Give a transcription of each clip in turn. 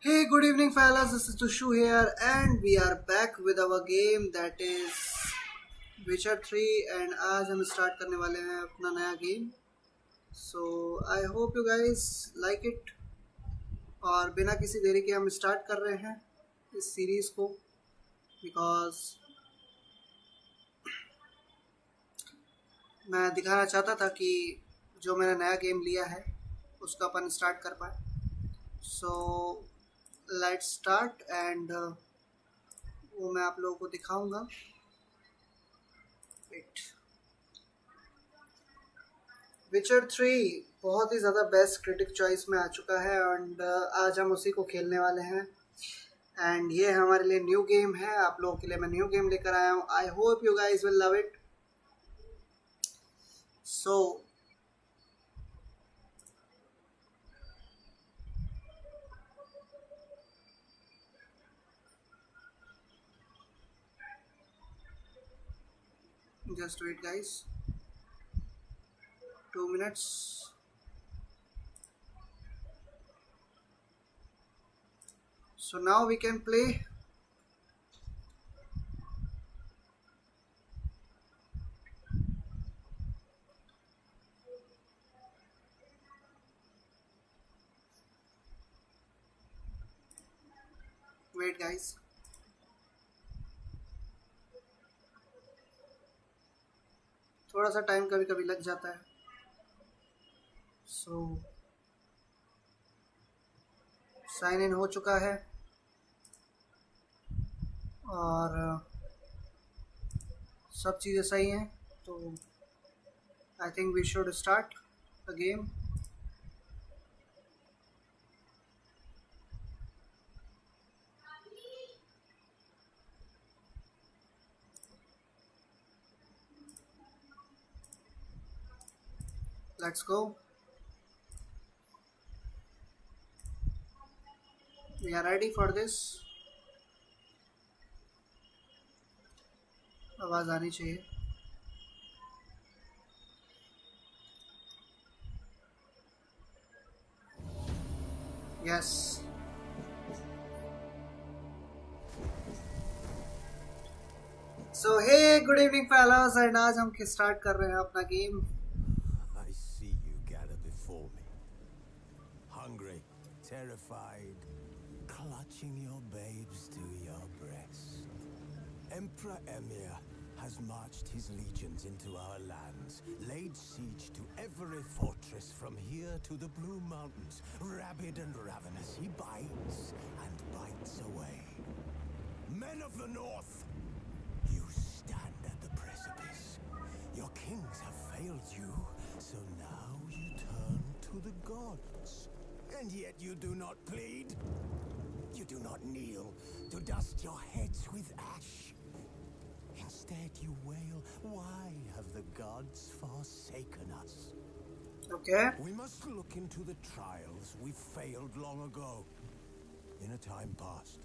Hey, good evening, fellas. This is Dushu here, and we are back with our game that is Witcher 3. And आज हम start करने वाले हैं अपना नया game. So I hope you guys like it. और बिना किसी देरी के हम start कर रहे हैं इस series को because मैं दिखाना चाहता था कि जो मैंने नया गेम लिया है उसका अपन स्टार्ट कर पाए. So let's start and वो मैं आप लोगों को दिखाऊंगा. विचर 3 बहुत ही ज़्यादा बेस्ट क्रिटिक चॉइस में आ चुका है एंड आज हम उसी को खेलने वाले हैं. एंड ये हमारे लिए न्यू गेम है. आप लोगों के लिए मैं न्यू गेम लेकर आया हूँ. I hope you guys will love it. So just wait guys, 2 minutes. So now we can play. Wait guys. थोड़ा सा टाइम कभी कभी लग जाता है. सो साइन इन हो चुका है और सब चीज़ें सही हैं. तो I think we should start the game. Let's go. We are ready for this. आवाज़ आनी चाहिए. Yes. So hey, good evening fellas, and आज हम स्टार्ट कर रहे हैं अपना game. Terrified, clutching your babes to your breast. Emperor Emir has marched his legions into our lands, laid siege to every fortress from here to the Blue Mountains. Rabid and ravenous, he bites and bites away. Men of the North, you stand at the precipice. Your kings have failed you, so now you turn to the gods. And yet you do not plead. You do not kneel to dust your heads with ash. Instead you wail, why have the gods forsaken us? Okay. We must look into the trials we failed long ago. In a time past,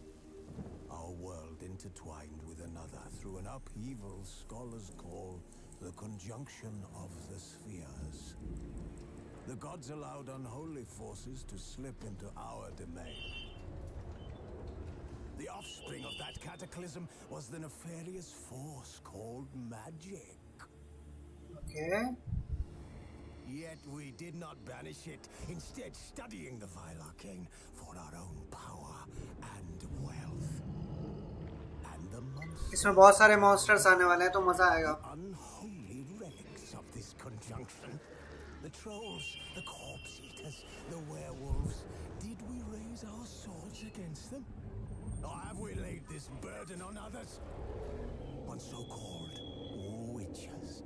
our world intertwined with another through an upheaval scholars call the conjunction of the spheres. The gods allowed unholy forces to slip into our domain. The offspring of that cataclysm was the nefarious force called magic. Okay. Yet we did not banish it, instead studying the vile arcane for our own power and wealth. And the monsters... इसमें बहुत सारे monsters आने वाले हैं तो मजा आएगा. Unholy relics of this conjunction. The trolls, the corpse eaters, the werewolves. Did we raise our swords against them? Or have we laid this burden on others? On so-called witches.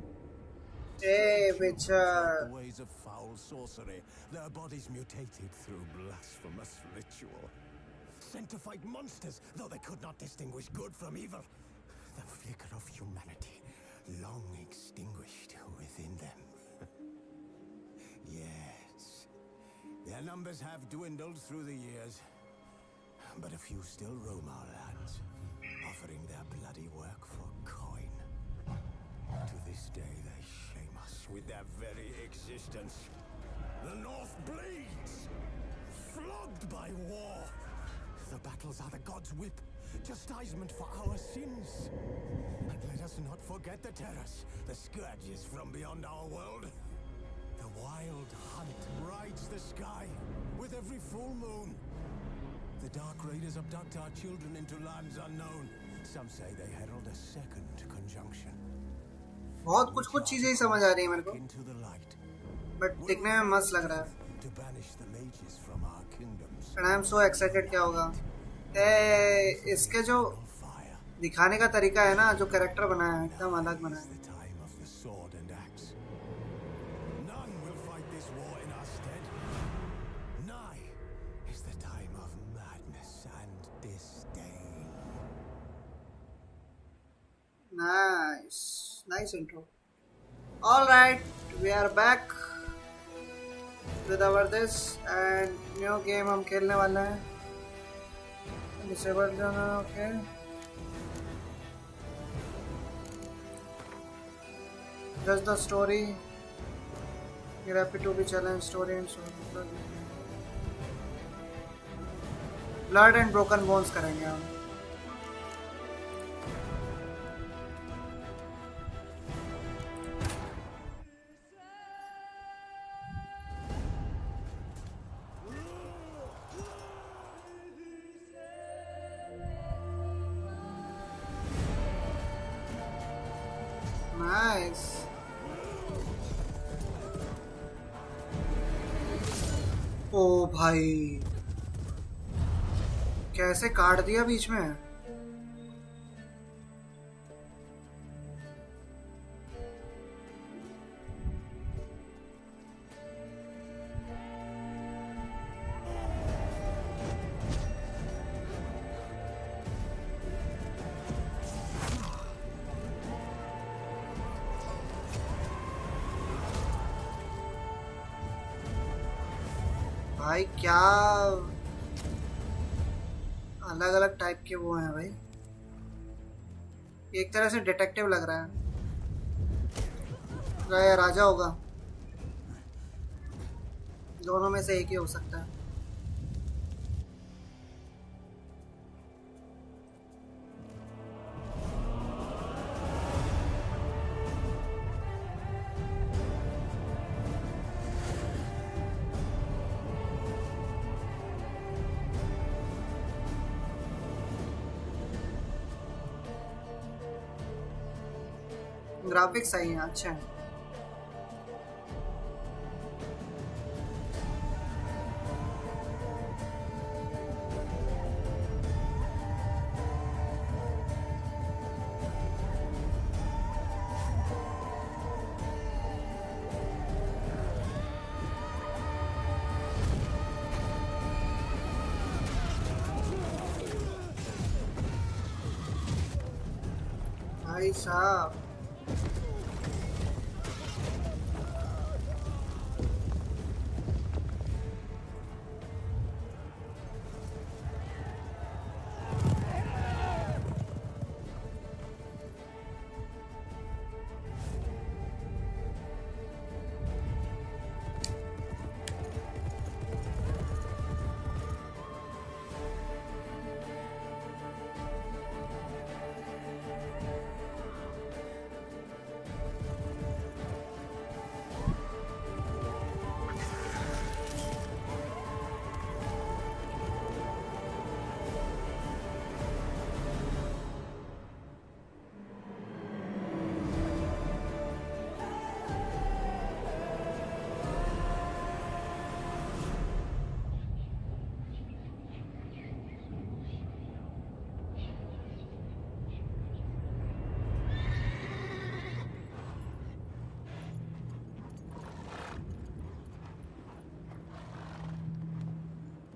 Hey, Witcher. Ways of foul sorcery. Their bodies mutated through blasphemous ritual. Sent to fight monsters, though they could not distinguish good from evil. The flicker of humanity, long extinguished within them. Yes, their numbers have dwindled through the years, but a few still roam our lands, offering their bloody work for coin. To this day they shame us with their very existence. The North bleeds, flogged by war, The battles are the gods' whip, chastisement for our sins. And let us not forget the terrors, the scourges from beyond our world. The wild hunt rides the sky with every full moon. The Dark Raiders abduct our children into lands unknown. Some say they herald a second conjunction. बहुत कुछ चीजें ही समझ आ रही है मेरे को, Into the light. But दिखने में मस्त लग रहा है. To banish the mages from our kingdoms. And I am so excited क्या होगा. इसके जो दिखाने का तरीका है ना, जो कैरेक्टर बनाया है एकदम अलग बनाया है. The time of the sword and axe. None will fight this war in our stead. Nigh is the time of madness and disdain. Nice intro. All right, we are back with our this and new game हम खेलने वाले हैं. Disable जाना, okay. Just the story. You're happy to be challenged, story and so. Blood and broken bones करेंगे हम. Nice. ओ भाई, कैसे काट दिया बीच में. भाई क्या अलग अलग टाइप के वो हैं भाई. एक तरह से डिटेक्टिव लग रहा है. या राजा होगा, दोनों में से एक ही हो सकता है. ग्राफिक्स सही है, अच्छा है. भाई साहब,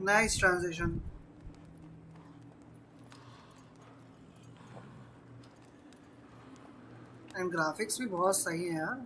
नाइस ट्रांजिशन. एंड ग्राफिक्स भी बहुत सही है यार.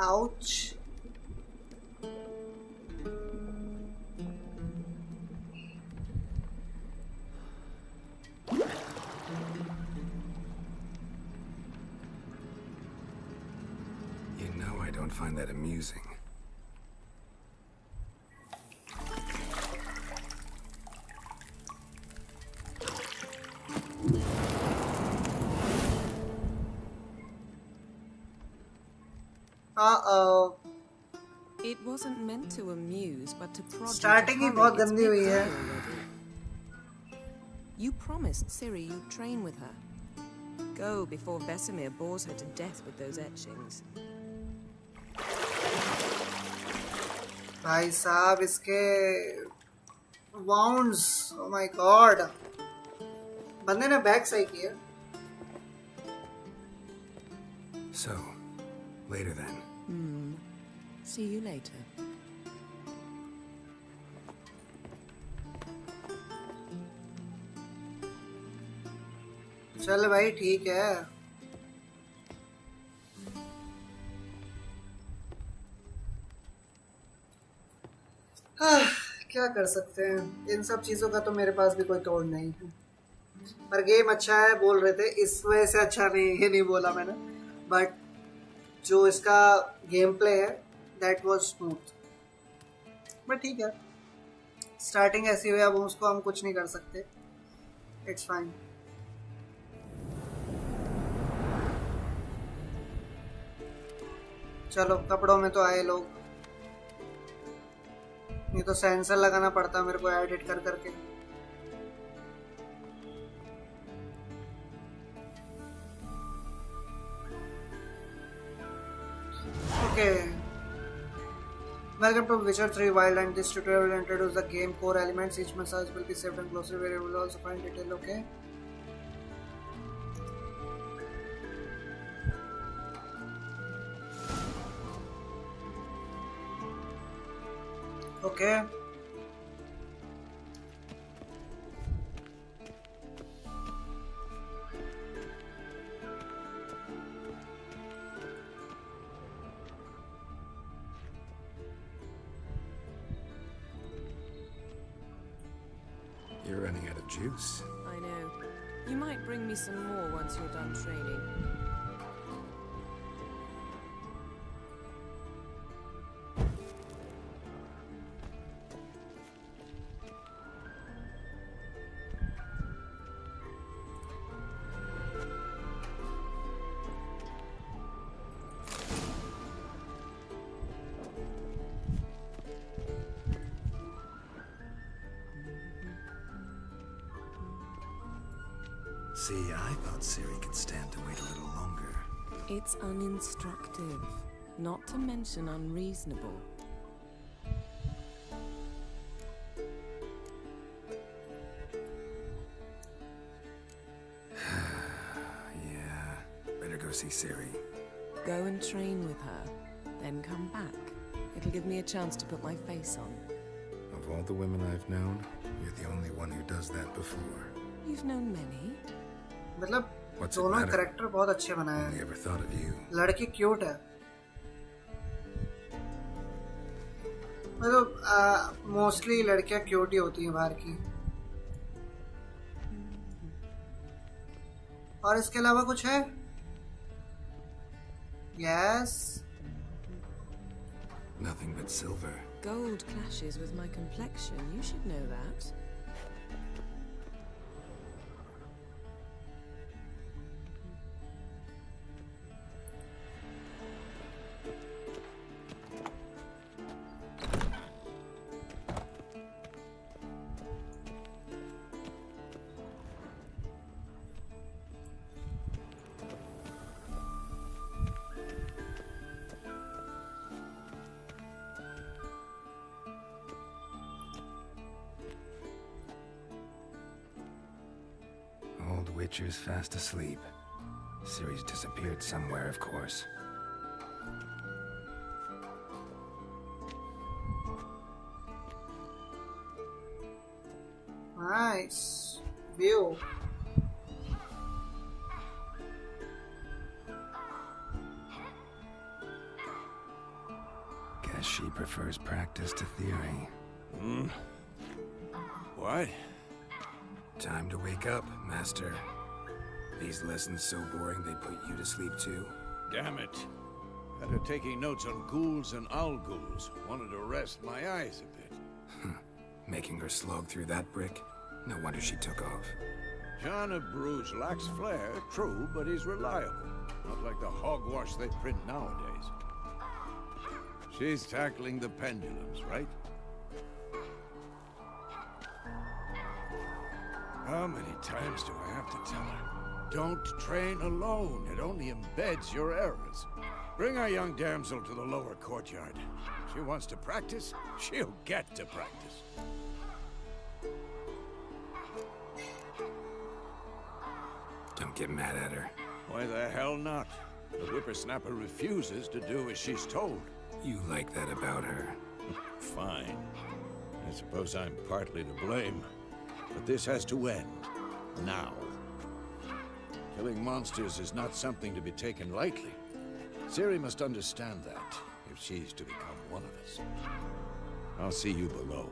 Ouch. You know I don't find that amusing. Uh-oh. It wasn't meant to amuse, but to prod you to Starting he hurry. बहुत It's गंदी हुई big है. deal already. You promised Ciri you'd train with her. Go before Vesemir bores her to death with those etchings. भाई साहब इसके wounds. Oh my god. बंदे ने back सही किया. So, later then. See you later. चल भाई ठीक है. क्या कर सकते हैं, इन सब चीज़ों का तो मेरे पास भी कोई तोड़ नहीं है. पर गेम अच्छा है बोल रहे थे, इस वजह से अच्छा नहीं, ये नहीं बोला मैंने, बट जो इसका गेम प्ले है दैट वाज स्मूथ. बट ठीक है, स्टार्टिंग ऐसी हुई, अब उसको हम कुछ नहीं कर सकते. It's fine. चलो कपड़ों में तो आए लोग, ये तो सेंसर लगाना पड़ता मेरे को एडिट कर करके. Okay, welcome to Witcher 3 Wild, and this tutorial will introduce the game core elements. Each message will be saved and closely where you will also find detail. Okay. Okay. You're running out of juice. I know. You might bring me some more once you're done training. See, I thought Ciri could stand to wait a little longer. It's uninstructive, not to mention unreasonable. Yeah, better go see Ciri. Go and train with her, then come back. It'll give me a chance to put my face on. Of all the women I've known, you're the only one who does that before. You've known many. मतलब What's it दोनों matter? Character बहुत अच्छे बनाए Only हैं. ever thought of you. लड़की cute है. मतलब mostly लड़कियां क्यूट ही होती हैं बाहर की. और इसके अलावा कुछ है? Yes. Nothing but silver. Gold clashes with my complexion. You should know that. Old Witcher's fast asleep. Ciri's disappeared somewhere, of course. Nice view. Guess she prefers practice to theory. What? Time to wake up, Master. These lessons so boring they put you to sleep too. Damn it. Had her taking notes on ghouls and owl-ghouls. Wanted to rest my eyes a bit. Making her slog through that brick? No wonder she took off. John of Bruges lacks flair, true, but he's reliable. Not like the hogwash they print nowadays. She's tackling the pendulums, right? How many times do I have to tell her? Don't train alone. It only embeds your errors. Bring our young damsel to the lower courtyard. She wants to practice, she'll get to practice. Don't get mad at her. Why the hell not? The whippersnapper refuses to do as she's told. You like that about her. Fine. I suppose I'm partly to blame. But this has to end. Now. Killing monsters is not something to be taken lightly. Ciri must understand that, if she's to become one of us. I'll see you below.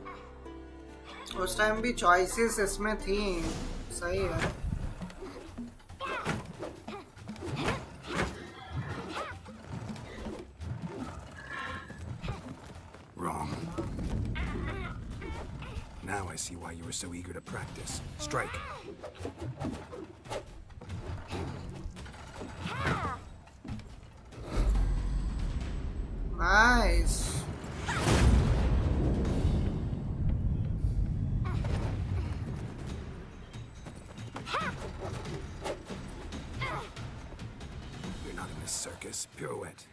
उस time भी choices इसमें थी सही है Wrong. Now I see why you were so eager to practice. Strike. Nice. You're not in this circus. Pirouette.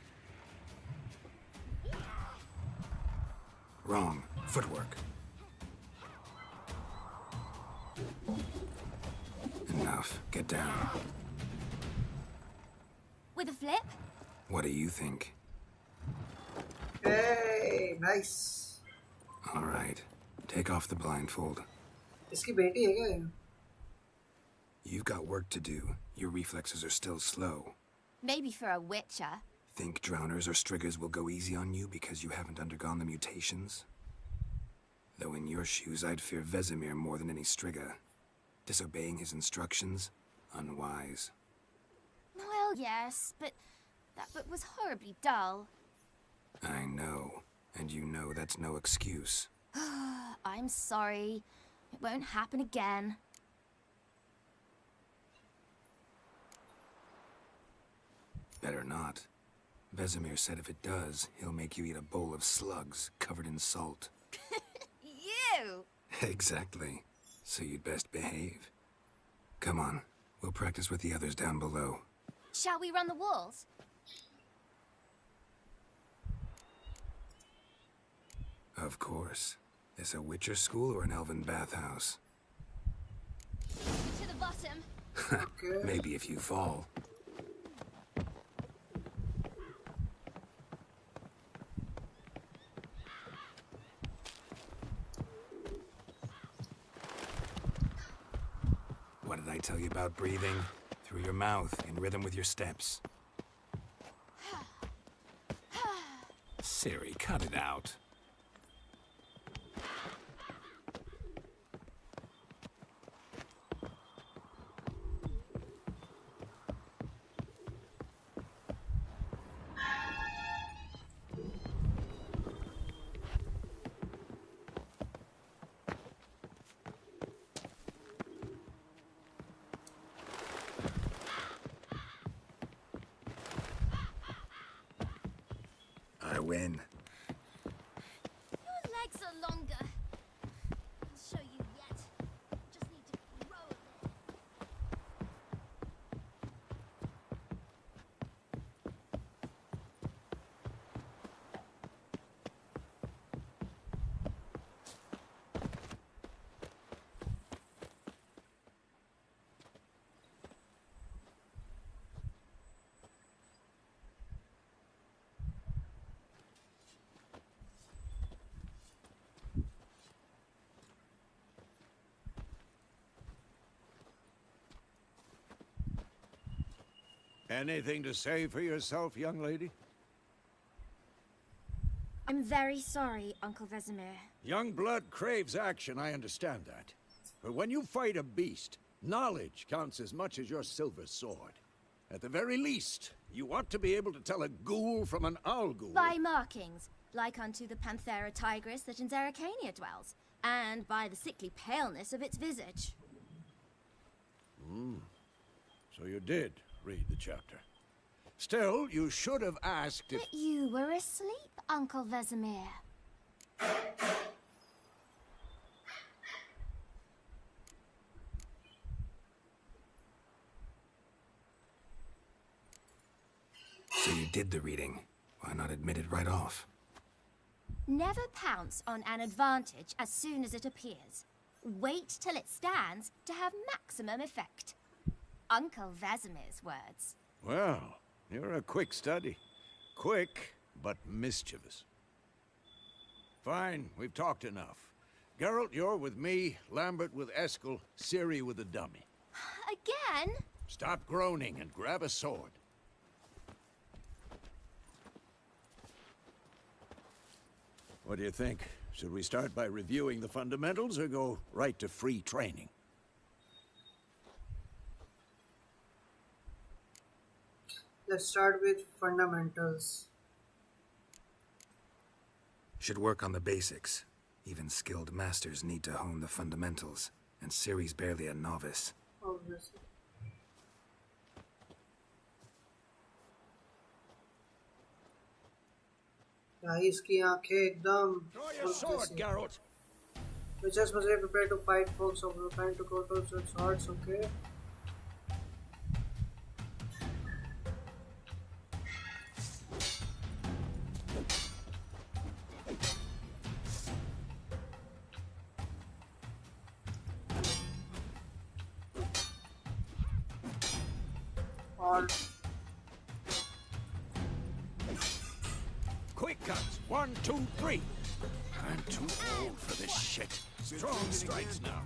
Wrong. Footwork. Enough. Get down. With a flip? What do you think? Hey, nice. All right. Take off the blindfold. इसकी बेटी है क्या ये? You've got work to do. Your reflexes are still slow. Maybe for a witcher. Think drowners or striggers will go easy on you because you haven't undergone the mutations? Though in your shoes, I'd fear Vesemir more than any strigger. Disobeying his instructions? Unwise. Well, yes, but that book was horribly dull. I know. And you know that's no excuse. I'm sorry. It won't happen again. Better not. Vesemir said if it does, he'll make you eat a bowl of slugs covered in salt. You! Exactly. So you'd best behave. Come on. We'll practice with the others down below. Shall we run the walls? Of course. This a Witcher school or an elven bathhouse? To the bottom. Okay. Maybe if you fall. What did I tell you about breathing? Through your mouth, in rhythm with your steps. Ciri, cut it out. I win. Your legs are longer. I'll show you yet. Just need to grow a bit. Anything to say for yourself, young lady? I'm very sorry, Uncle Vesemir. Young blood craves action, I understand that. But when you fight a beast, knowledge counts as much as your silver sword. At the very least, you ought to be able to tell a ghoul from an owl ghoul. By markings, like unto the Panthera tigris that in Zeracania dwells, and by the sickly paleness of its visage. So you did read the chapter. Still, you should have asked if... But you were asleep, Uncle Vesemir. So you did the reading. Why not admit it right off? Never pounce on an advantage as soon as it appears. Wait till it stands to have maximum effect. Uncle Vesemir's words. Well, you're a quick study. Quick, but mischievous. Fine, we've talked enough. Geralt, you're with me, Lambert with Eskel, Ciri with the dummy. Again? Stop groaning and grab a sword. What do you think? Should we start by reviewing the fundamentals or go right to free training? Let's start with fundamentals. Should work on the basics. Even skilled masters need to hone the fundamentals, and Ciri's barely a novice. Obviously. भाई इसकी आंखें एकदम Draw your sword, Geralt! Witches must be prepared to fight folks of the kind to go to swords, okay? All Quick cuts! 1, 2, 3! I'm too old for this shit. Strong strikes now.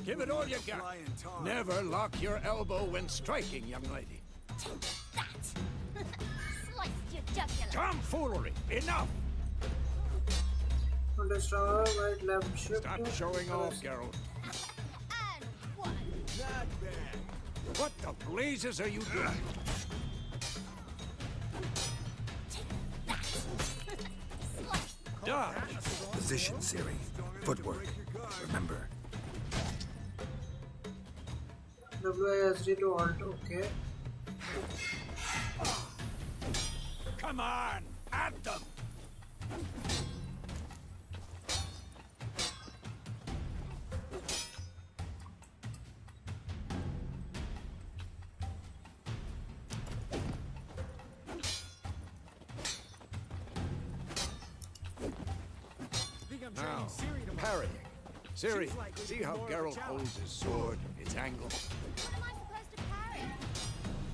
Give it all you got. Never lock your elbow when striking, young lady. That! Sliced your jugular. Tomfoolery! Enough! destroy right left shift. Stop showing off, Geralt. And one. Not bad. What the blazes are you doing? Dodge! Position, Ciri. Footwork. Remember. WASD to alt, okay. Come on! At them! Now, parrying. Ciri, see how Geralt holds his sword, its angle? What am I supposed to parry?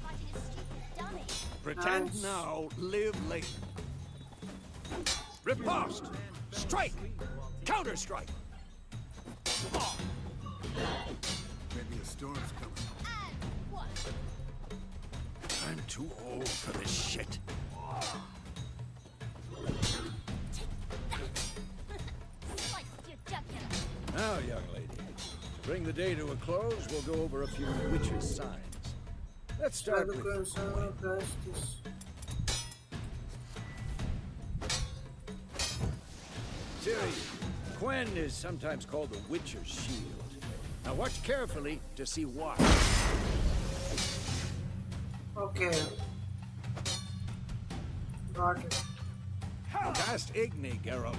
Fighting a stupid dummy. Pretend Nice. now, live later. Riposte! Strike! Counter-strike! Maybe a storm's coming. And one. I'm too old for this shit. Sliced your jugular. Now, young lady, to bring the day to a close, we'll go over a few witches' signs. Let's start with... Press this. Ciri, Quen is sometimes called the Witcher's Shield. Now watch carefully to see why. Okay. Got it. Cast Igni, Geralt.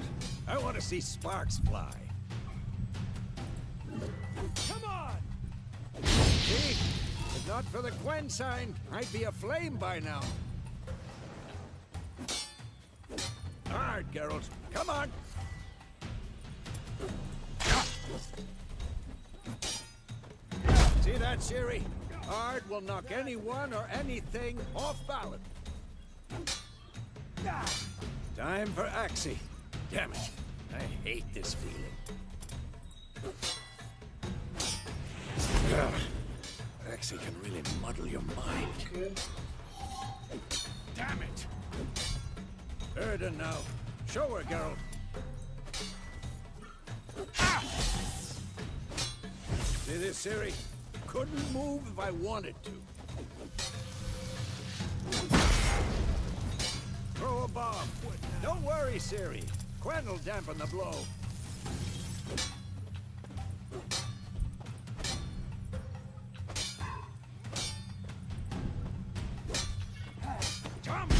I want to see sparks fly. Come on! See? If not for the Quen sign, I'd be aflame by now. Hard, Geralt. Come on! See that, Ciri? Hard will knock anyone or anything off balance. Time for Axie. Damn it. I hate this feeling. Ugh. Axie can really muddle your mind. Okay. Damn it. Erda now. Show her, girl. See this, Siri? Couldn't move if I wanted to. Throw a bomb. Don't worry, Siri. Quen will dampen the blow. Jump!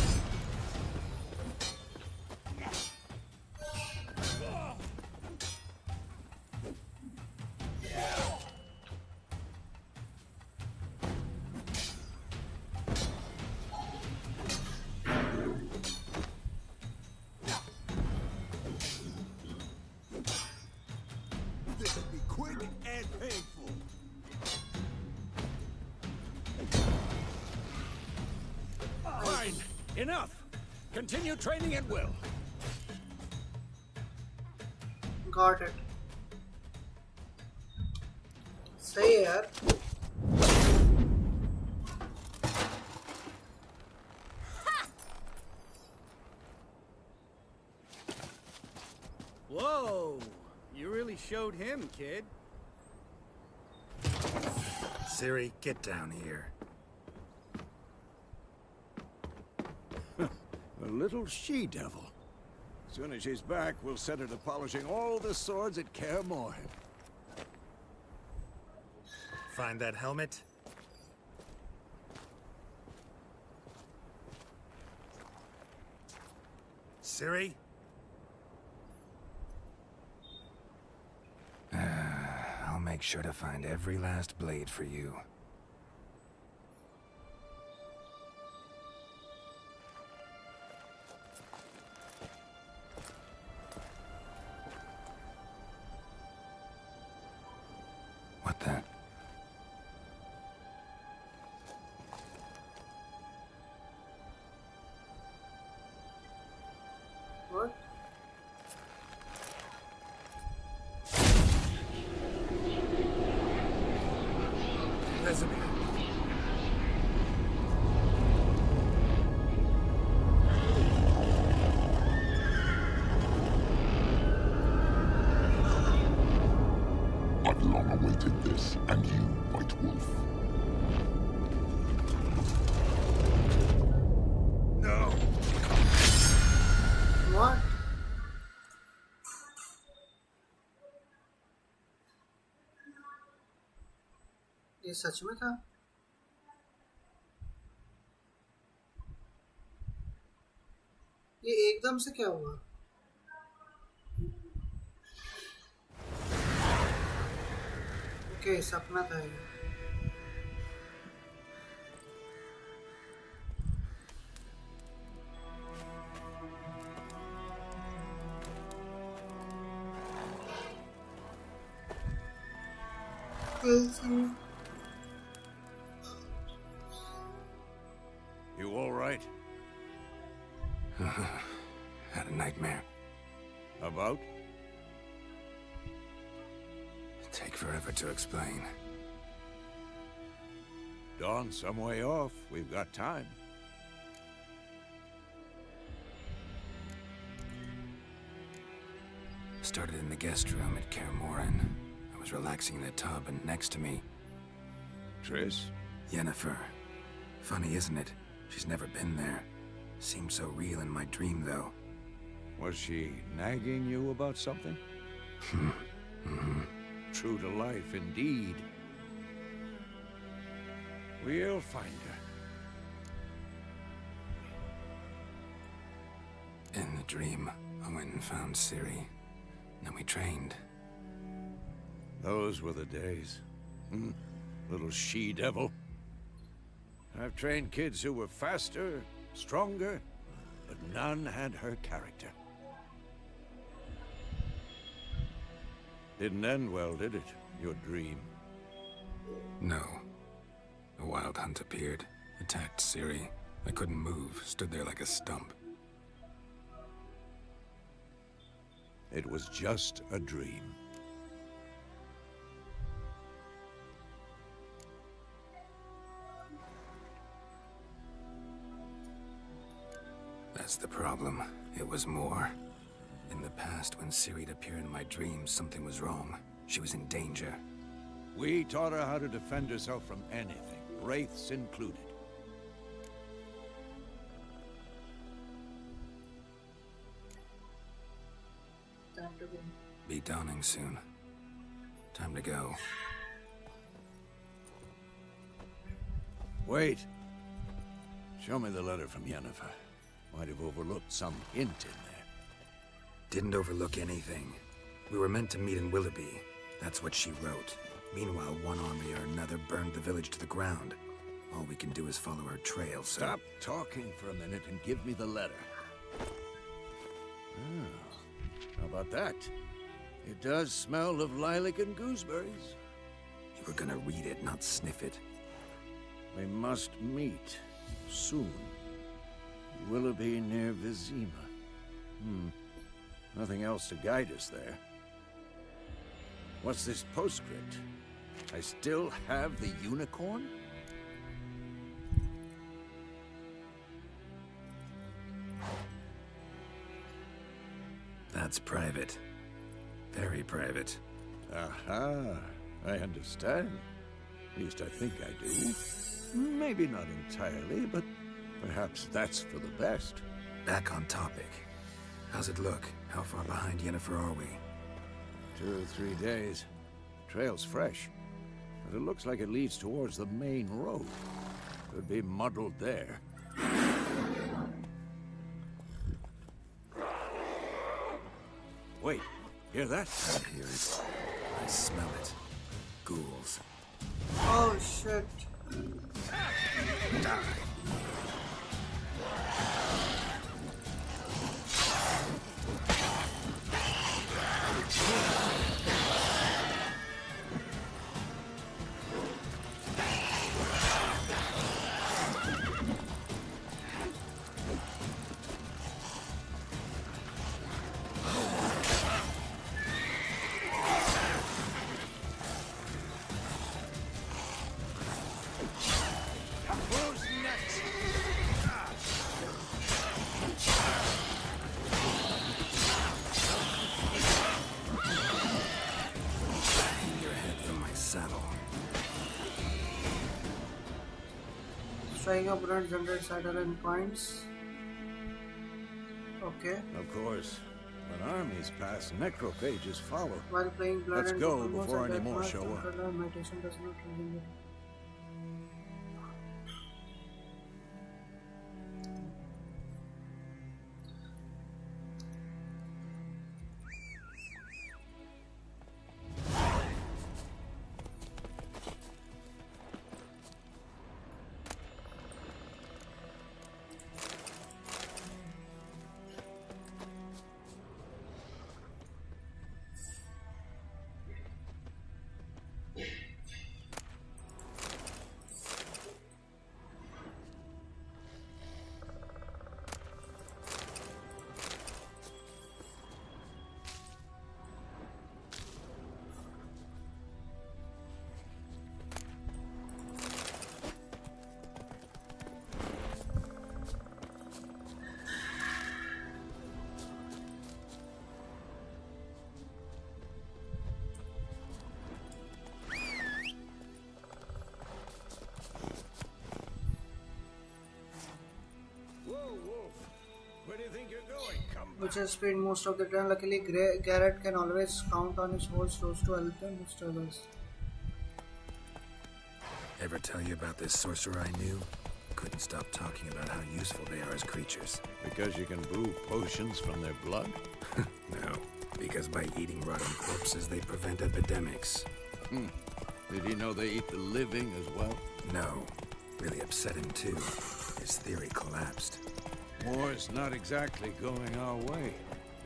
This will be quick and painful. Fine. Enough. Continue training at will. Got it. सही है यार. Whoa! You really showed him, kid. Siri, get down here. A little she-devil. As soon as she's back, we'll set her to polishing all the swords at Kaer Morhen. Find that helmet? Siri? I'll make sure to find every last blade for you. What the? What? Vesemir. I've long awaited this, and you, White Wolf. No. What? ये सच में था? ये एकदम से क्या हुआ? Okay, सपना था ये. You all right? Had a nightmare. About? Take forever to explain. Dawn's some way off. We've got time. Started in the guest room at Kaer Morhen. I was relaxing in a tub, and next to me, Triss? Yennefer. Funny, isn't it? She's never been there. Seemed so real in my dream, though. Was she nagging you about something? True to life, indeed. We'll find her. In the dream, I went and found Ciri. Then we trained. Those were the days. Little she-devil. I've trained kids who were faster, stronger, but none had her character. Didn't end well, did it? Your dream? No. A wild hunt appeared, attacked Ciri. I couldn't move, stood there like a stump. It was just a dream. That's the problem. It was more. past, when Ciri'd appear in my dreams, something was wrong. She was in danger. We taught her how to defend herself from anything, wraiths included. Time to go. Be dawning soon. Time to go. Wait. Show me the letter from Yennefer. Might have overlooked some hint in there. Didn't overlook anything. We were meant to meet in Willoughby. That's what she wrote. Meanwhile, one army or another burned the village to the ground. All we can do is follow her trail, so... Stop talking for a minute and give me the letter. Oh, how about that? It does smell of lilac and gooseberries. You were gonna read it, not sniff it. We must meet soon. Willoughby near Vizima. Nothing else to guide us there. What's this postscript? I still have the unicorn? That's private. Very private. Aha, I understand. At least I think I do. Maybe not entirely, but perhaps that's for the best. Back on topic. How's it look? How far behind Yennefer are we? 2 or 3 days. Trail's fresh, but it looks like it leads towards the main road. Could be muddled there. Wait, hear that? I hear it. I smell it. Ghouls. Oh shit. Die. Striking opponent generates adrenaline points. Okay. Of course. When armies pass, necrophages follow. While playing blood Let's and go Pokémon before at any that more point, show up. controller meditation does not reveal it. Where do you think you're going? Come Which has been most of the time. Luckily, Garrett can always count on his whole stores to help them with struggles. Ever tell you about this sorcerer I knew? Couldn't stop talking about how useful they are as creatures. because you can brew potions from their blood? No, because by eating rotten corpses, they prevent epidemics. Did he know they eat the living as well? No, really upset him too. His theory collapsed. War's not exactly going our way.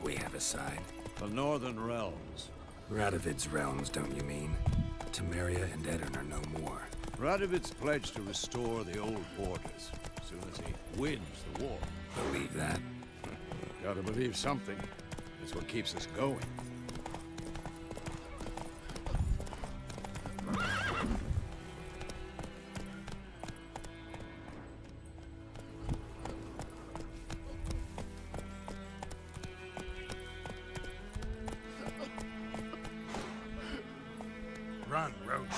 We have a side. The Northern Realms. Radovid's realms, don't you mean? Temeria and Edirn are no more. Radovid's pledged to restore the old borders as soon as he wins the war. Believe that? Gotta believe something. That's what keeps us going. Run, Roach.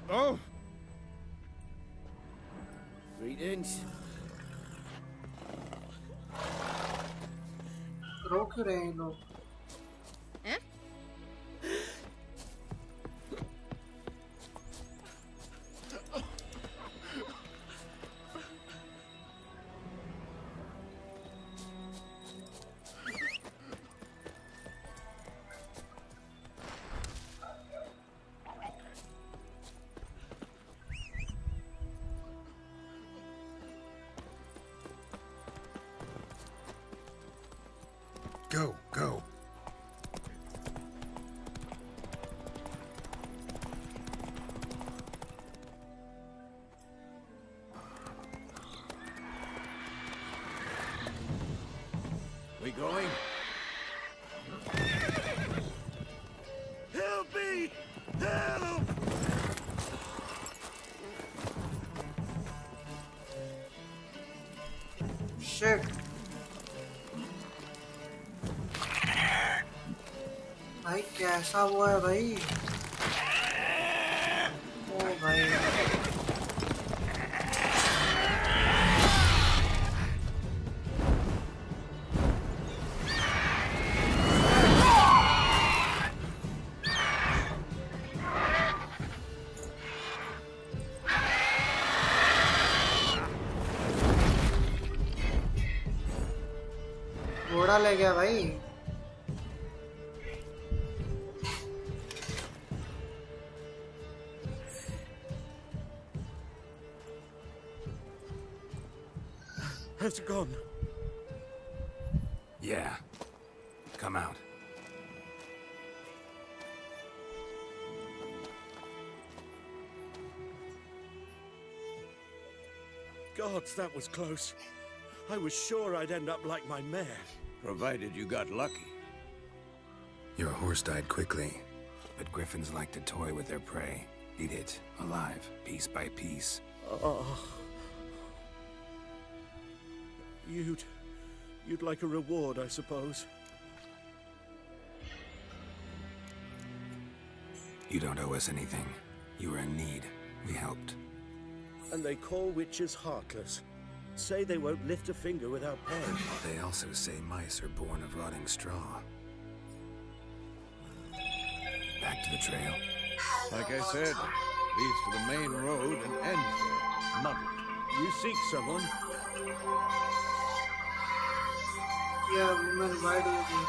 Oh! Greetings. रो क्यों रहे हैं ये लोग? Eh? Go, go. We going? Help me! Help! Shit. भाई कैसा हुआ है भाई? ओ भाई घोड़ा ले गया भाई। Has it gone? Yeah. Come out. Gods, that was close. I was sure I'd end up like my mare. Provided you got lucky. Your horse died quickly, but griffins like to toy with their prey. Eat it, alive, piece by piece. Oh. You'd like a reward, I suppose. You don't owe us anything. You were in need. We helped. And they call witches heartless. Say they won't lift a finger without paying. They also say mice are born of rotting straw. Back to the trail. Like I said, leads to the main road and ends there. Muddled. You seek someone? Yeah, woman, why do you do?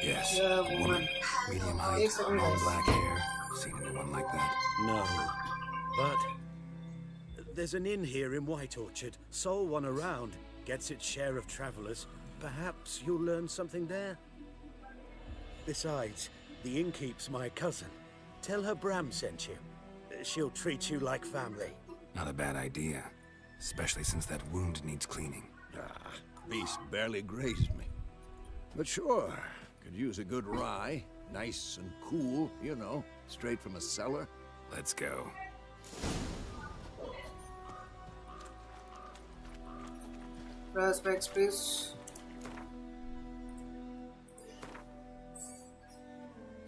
Yes, Yeah, a woman. Medium height, Yes, it long is. black hair. Seen anyone like that? No. But there's an inn here in White Orchard. Sole one around. Gets its share of travelers. Perhaps you'll learn something there. Besides, the innkeep's my cousin. Tell her Bram sent you. She'll treat you like family. Not a bad idea. Especially since that wound needs cleaning. Ah, beast barely grazed me. But sure, could use a good rye. Nice and cool, you know, straight from a cellar. Let's go. Prospects, please.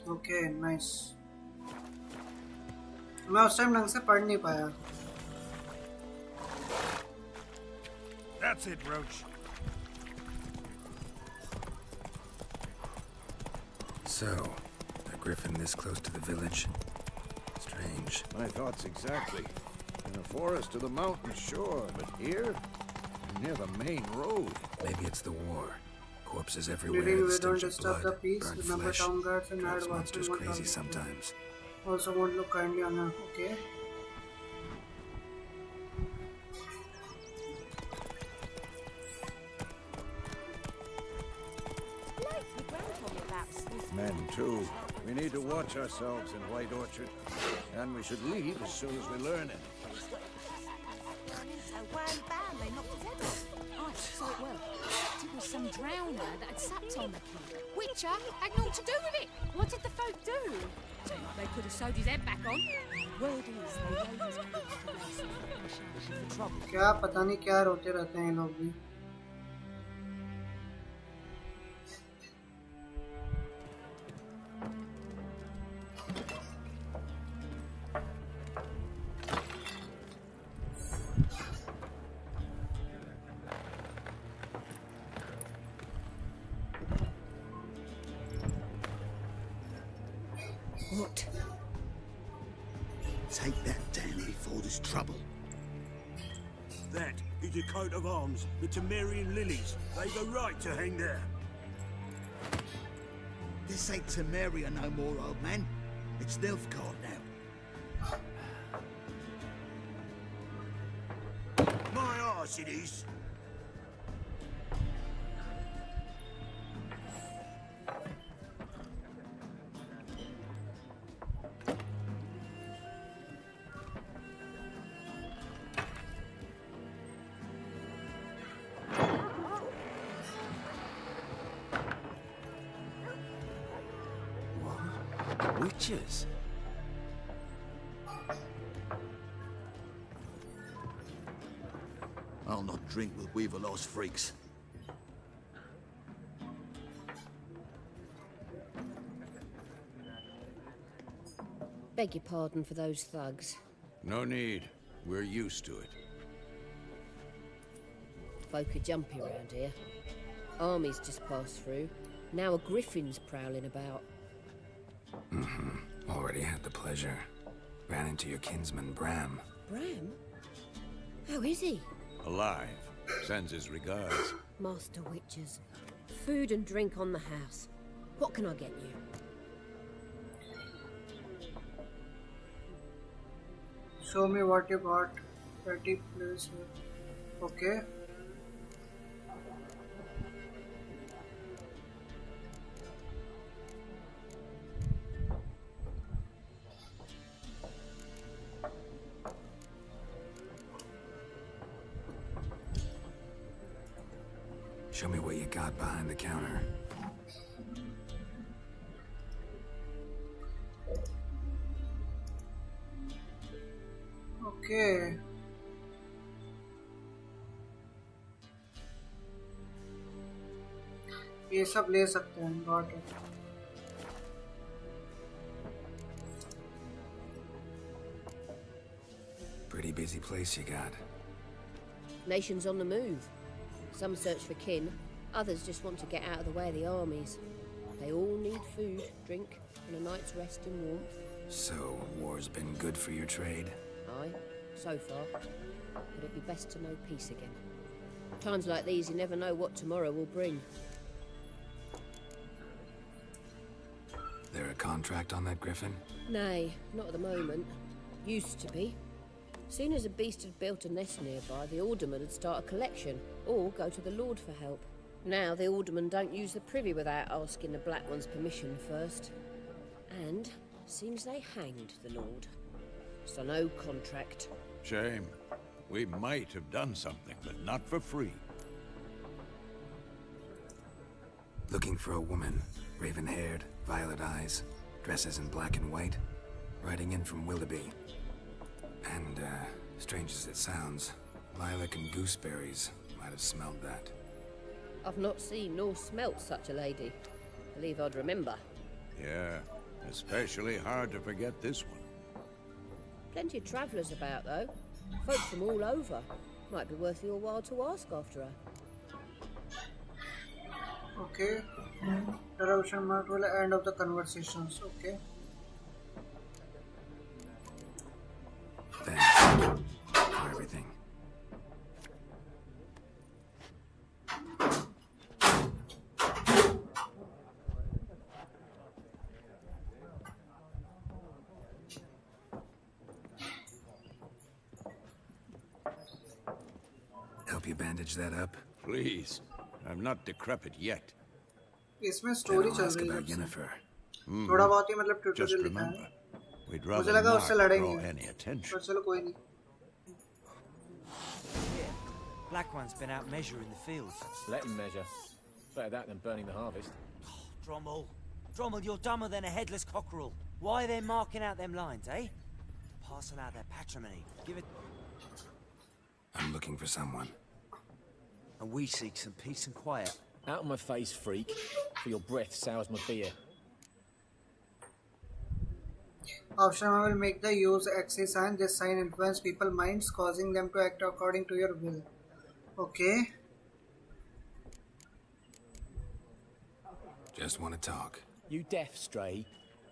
Okay, nice. मैं उस time ढंग से पढ़ नहीं पाया. That's it, Roach. So, a griffin this close to the village? Strange. My thoughts exactly. In the forest or the mountains, sure, but here? Near the main road. Maybe it's the war. Corpses everywhere, Reading the we don't stench of disturb blood, the peace. burnt Remember flesh. town guards and Drives add monsters watchmen. crazy sometimes. Also won't look kindly on her. Okay. Men, too. We need to watch ourselves in White Orchard. And we should leave as soon as we learn it. So one bam, they knocked his head off. I saw it well. It was some drowner that had sapped on the kid. Witcher had naught to do with it. What did the folk do? Seemed like they could have sewed his head back on. Word is they laid his corpse to rest in for trouble. क्या पता नहीं क्या रोते रहते हैं ये लोग भी. What? Take that down before there's trouble. That is a coat of arms, the Temerian lilies. They've a right to hang there. This ain't Temeria no more, old man. It's Nilfgaard now. My arse it is. Witches? I'll not drink with Weaverlaw's freaks. Beg your pardon for those thugs. No need. We're used to it. Folk are jumpy around here. Armies just passed through. Now a griffin's prowling about. Already had the pleasure. Ran into your kinsman, Bram. Bram? How is he? Alive. Sends his regards. Master Witches. Food and drink on the house. What can I get you? Show me what you got. Pretty place. Okay. Show me what you got behind the counter. Okay. ये सब ले सकते हैं. Got it. Pretty busy place you got. Nations on the move. Some search for kin, others just want to get out of the way of the armies. They all need food, drink, and a night's rest in warmth. So, war's been good for your trade? Aye, so far. But it'd be best to know peace again. Times like these, you never know what tomorrow will bring. There a contract on that griffin? Nay, not at the moment. Used to be. Soon as a beast had built a nest nearby, the alderman would start a collection, or go to the Lord for help. Now the aldermen don't use the privy without asking the Black One's permission first. And seems they hanged the Lord. So no contract. Shame. We might have done something, but not for free. Looking for a woman. Raven-haired, violet eyes, dresses in black and white. Riding in from Willoughby. And, strange as it sounds, lilac and gooseberries might have smelled that. I've not seen nor smelt such a lady. Believe I'd remember. Yeah, especially hard to forget this one. Plenty of travellers about, though. Folks from all over. Might be worth your while to ask after her. Okay. Interruption mark will end of the conversations. Okay. Thanks for everything. Help you bandage that up? Please. I'm not decrepit yet. इसमें Then story I'll चल ask रही about है. Yennefer. थोड़ा बहुत ही मतलब Just tutorial लिखा remember, है. we'd मुझे rather लगा not उससे draw लड़ेंगे. any attention. पर चलो कोई नहीं. Black One's been out measuring the fields. Let him measure. Better that than burning the harvest. Drommel. Drommel, you're dumber than a headless cockerel. Why they're marking out them lines, eh? Parcel out their patrimony. Give it... I'm looking for someone. And we seek some peace and quiet. Out of my face, freak. For your breath sours my beer. Option 1 will make the use axis sign. This sign influence people's minds, causing them to act according to your will. Okay. Just want to talk. You deaf, Stray?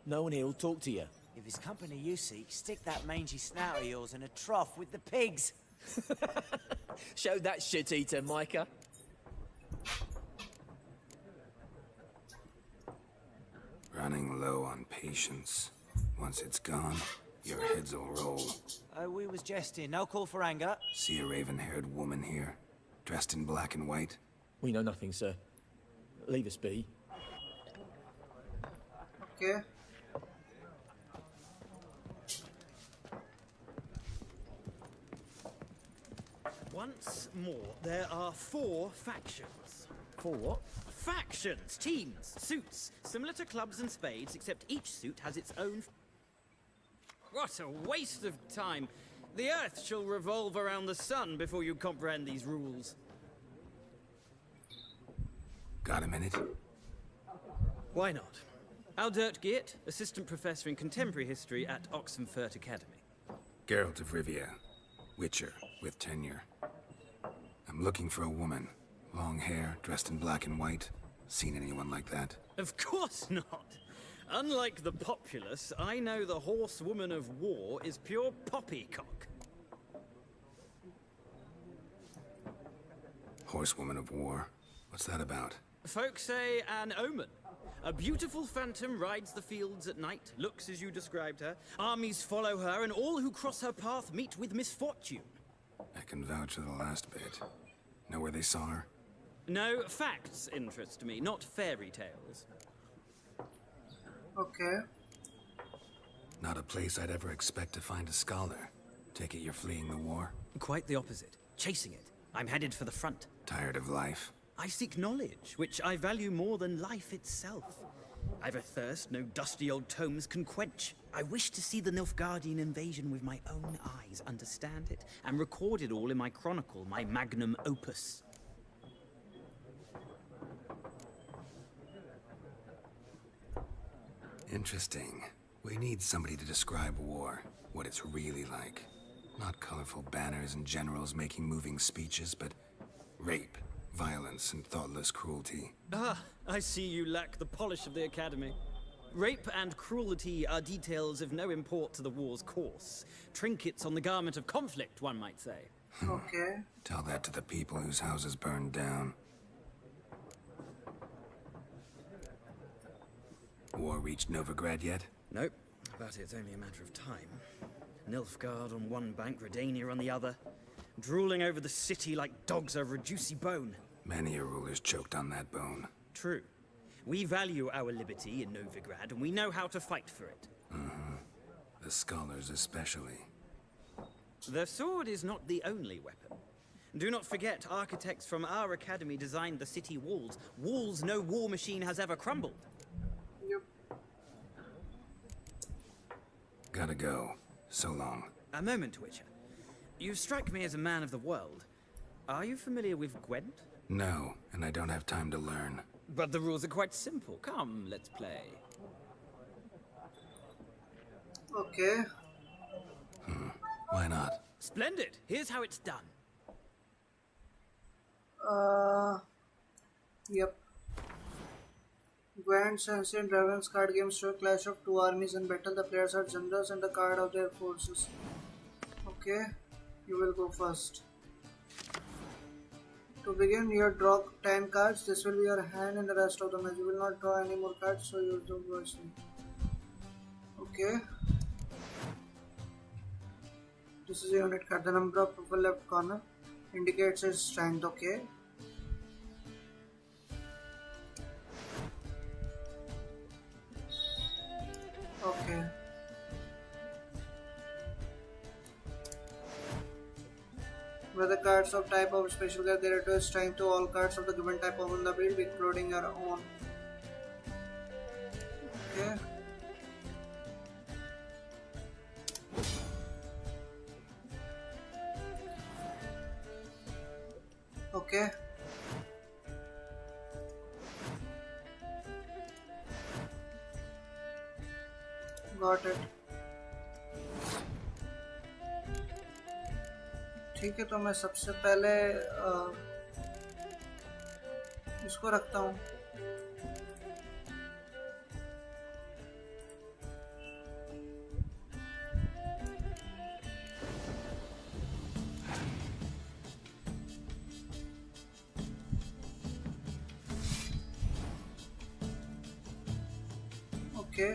No one here will talk to you. If it's company you seek, stick that mangy snout of yours in a trough with the pigs. Show that shit-eater, Micah. Running low on patience. Once it's gone, your heads will roll. Oh, we was jesting. No call for anger. See a raven-haired woman here, dressed in black and white? We know nothing, sir. Leave us be. Okay. Once more, there are 4 factions. 4 what? Factions, teams, suits, similar to clubs and spades, except each suit has its own... What a waste of time! The Earth shall revolve around the sun before you comprehend these rules. Got a minute? Why not? Aldert Geert, Assistant Professor in Contemporary History at Oxenfurt Academy. Geralt of Rivia, Witcher, with tenure. I'm looking for a woman. Long hair, dressed in black and white. Seen anyone like that? Of course not! Unlike the populace, I know the horsewoman of war is pure poppycock. Horsewoman of war? What's that about? Folks say an omen. A beautiful phantom rides the fields at night, looks as you described her. Armies follow her, and all who cross her path meet with misfortune. I can vouch for the last bit. Know where they saw her? No, facts interest me, not fairy tales. Okay. Not a place I'd ever expect to find a scholar. Take it you're fleeing the war? Quite the opposite. Chasing it. I'm headed for the front. Tired of life? I seek knowledge, which I value more than life itself. I've a thirst no dusty old tomes can quench. I wish to see the Nilfgaardian invasion with my own eyes, understand it, and record it all in my chronicle, my magnum opus. Interesting. We need somebody to describe war, what it's really like. Not colorful banners and generals making moving speeches, but rape, violence, and thoughtless cruelty. Ah, I see you lack the polish of the Academy. Rape and cruelty are details of no import to the war's course. Trinkets on the garment of conflict, one might say. Okay. Tell that to the people whose houses burned down. War reached Novigrad yet? Nope, but it's only a matter of time. Nilfgaard on one bank, Redania on the other. Drooling over the city like dogs over a juicy bone. Many a ruler's choked on that bone. True. We value our liberty in Novigrad, and we know how to fight for it. The scholars especially. The sword is not the only weapon. Do not forget, architects from our academy designed the city walls. Walls no war machine has ever crumbled. Yep. Gotta go. So long. A moment, Witcher. You strike me as a man of the world. Are you familiar with Gwent? No, and I don't have time to learn. But the rules are quite simple. Come, let's play. Okay. Why not? Splendid. Here's how it's done. Yep. Gwent's ancient Ravens card games show a clash of two armies in battle. The players are generals and the card of their forces. Okay, you will go first. To begin, you draw 10 cards. This will be your hand in the rest of the match. You will not draw any more cards, so use them wisely. Okay. This is a unit card. The number of upper left corner indicates its strength. Okay. Okay. Whether cards of type of special card, there are strength to all cards of the given type on the field, including your own. Okay. Okay. Got it. ठीक है, तो मैं सबसे पहले इसको रखता हूँ। Okay,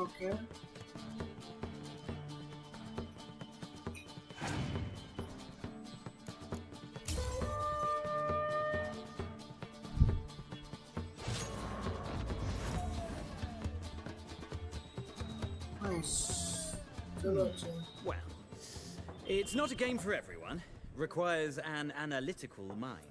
okay. Nice. Well, it's not a game for everyone. Requires an analytical mind.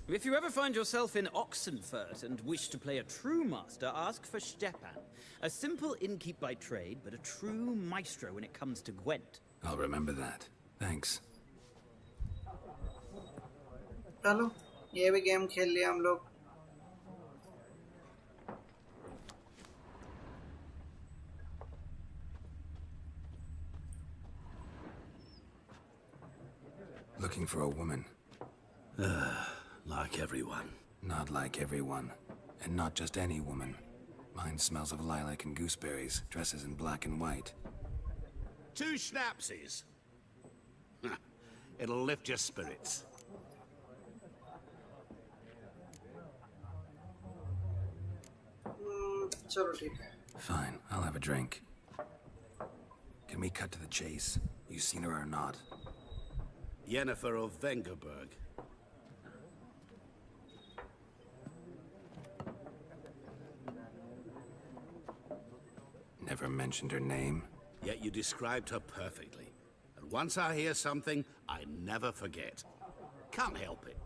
If you ever find yourself in Oxenfurt and wish to play a true master, ask for Stepan. A simple innkeep by trade, but a true maestro when it comes to Gwent. I'll remember that. Thanks. चलो, ये भी game खेल लिया हम लोग। Looking for a woman. Like everyone. Not like everyone. And not just any woman. Mine smells of lilac and gooseberries, dresses in black and white. 2 schnapsies. It'll lift your spirits. चलो ठीक है। Fine, I'll have a drink. Can we cut to the chase? You seen her or not? Yennefer of Vengerberg. Never mentioned her name. Yet you described her perfectly. And once I hear something, I never forget. Can't help it.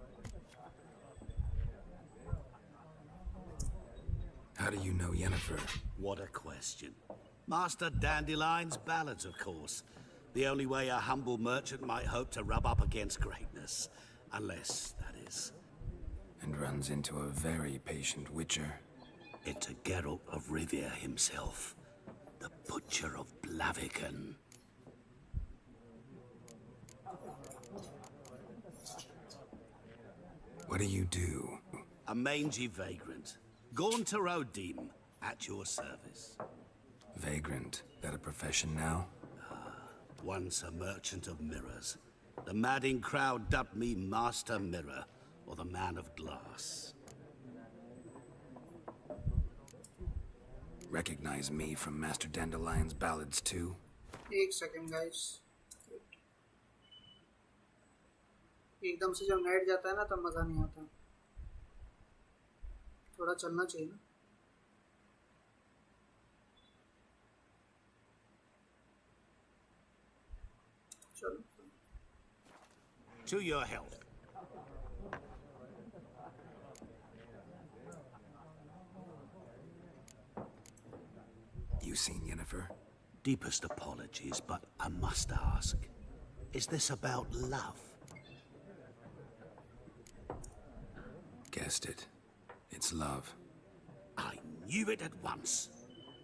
How do you know Yennefer? What a question. Master Dandelion's ballads, of course. The only way a humble merchant might hope to rub up against greatness. Unless, that is. And runs into a very patient witcher. Into Geralt of Rivia himself. The Butcher of Blaviken. What do you do? A mangy vagrant. Gone to Odim, at your service. Vagrant. That a profession now? Once a merchant of mirrors. The madding crowd dubbed me Master Mirror, or the Man of Glass. Recognize me from Master Dandelion's ballads too? एक second guys, एकदम से जब net जाता है ना तब मजा नहीं आता, थोड़ा चलना चाहिए ना। चलो To your health. You seen Yennefer? Deepest apologies, but I must ask. Is this about love? Guessed it. It's love. I knew it at once.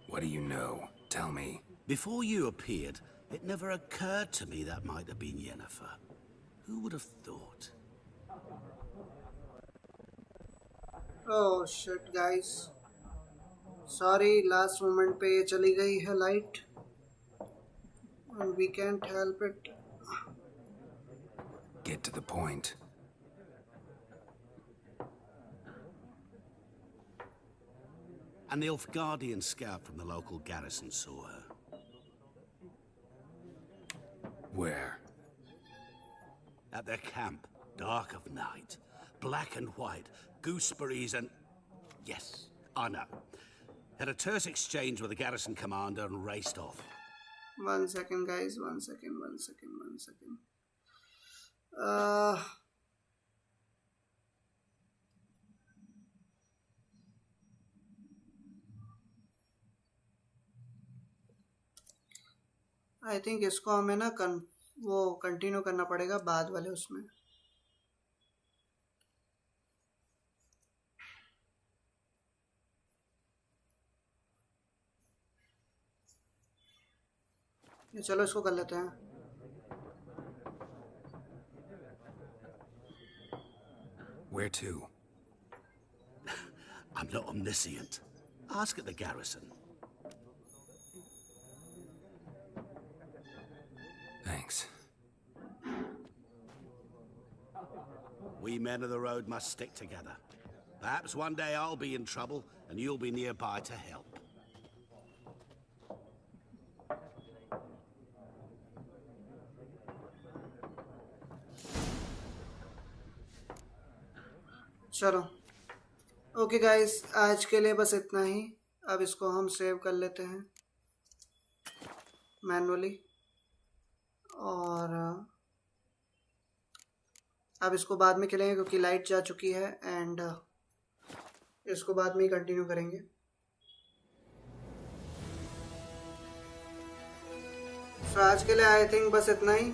What do you know? Tell me. Before you appeared, it never occurred to me that might have been Yennefer. Who would have thought? Oh shit guys, sorry, last moment पे चली गई है light and we can't help it. Get to the point. An Nilfgaardian scout from the local garrison saw her. Where? At their camp, dark of night, black and white, gooseberries and... Yes, I know. Had a terse exchange with the garrison commander and raced off. 1 second guys, 1 second. I think इसको हमें ना वो continue करना पड़ेगा बाद वाले उसमें। चलो इसको कर लेते हैं। Where to? I'm not omniscient. Ask at the garrison. Thanks. We men of the road must stick together. Perhaps one day I'll be in trouble and you'll be nearby to help. चलो okay guys, आज के लिए बस इतना ही। अब इसको हम save कर लेते हैं मैनुअली और अब इसको बाद में खेलेंगे क्योंकि लाइट जा चुकी है एंड इसको बाद में ही कंटिन्यू करेंगे। सो आज के लिए आई थिंक बस इतना ही।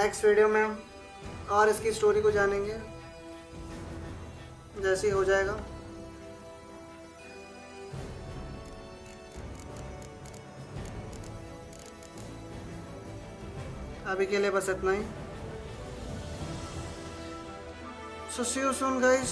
नेक्स्ट वीडियो में हम और इसकी स्टोरी को जानेंगे जैसे ही हो जाएगा। अभी के लिए बस इतना ही। So see you soon guys.